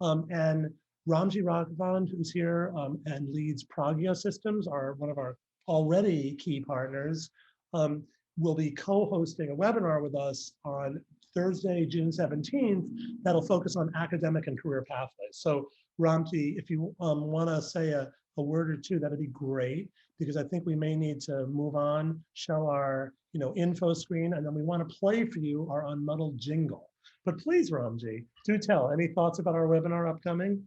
B: And Ramji Raghavan, who's here and leads Pragya Systems, are one of our already key partners, will be co-hosting a webinar with us on Thursday, June 17th, that'll focus on academic and career pathways. So Ramji, if you want to say a word or two, that'd be great, because I think we may need to move on, show our info screen, and then we want to play for you our UNMUDL jingle. But please, Ramji, do tell, any thoughts about our webinar upcoming?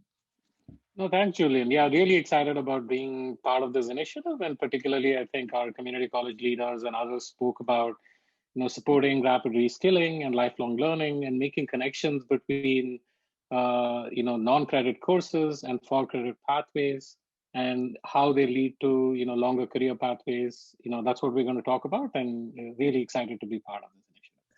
S: No, thanks, Julian. Yeah, really excited about being part of this initiative, and particularly, I think our community college leaders and others spoke about, supporting rapid reskilling and lifelong learning and making connections between, non-credit courses and for credit pathways and how they lead to, longer career pathways. That's what we're going to talk about, and really excited to be part of this.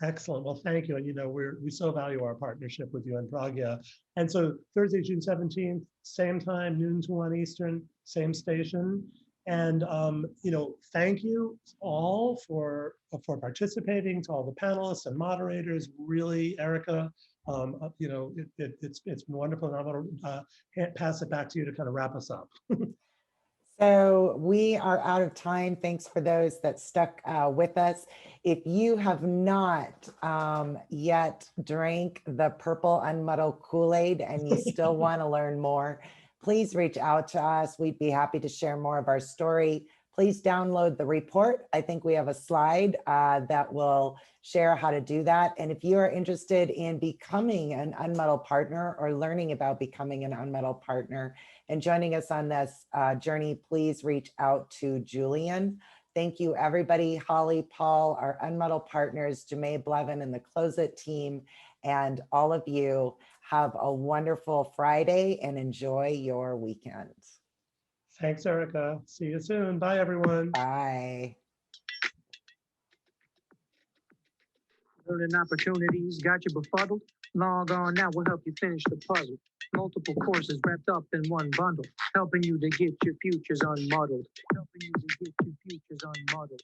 B: Excellent. Well, thank you. And we so value our partnership with you and Pragya. And so Thursday, June 17th, same time, noon to 1 Eastern, same station. And thank you all for participating, to all the panelists and moderators. Really, Erica, it's been wonderful. And I'm going to pass it back to you to kind of wrap us up.
C: So we are out of time. Thanks for those that stuck with us. If you have not yet drank the purple UNMUDL Kool-Aid and you still want to learn more, please reach out to us. We'd be happy to share more of our story. Please download the report. I think we have a slide that will share how to do that. And if you are interested in becoming an UNMUDL partner or learning about becoming an UNMUDL partner and joining us on this journey, please reach out to Julian. Thank you, everybody. Holly, Paul, our UNMUDL partners, Jamae Blevin and the Close It team, and all of you. Have a wonderful Friday and enjoy your weekend.
B: Thanks, Erica. See you soon. Bye, everyone.
C: Bye.
T: Learning opportunities got you befuddled? Log on now, we'll help you finish the puzzle. Multiple courses wrapped up in one bundle, helping you to get your futures unmuddled. Helping you to get your futures unmuddled.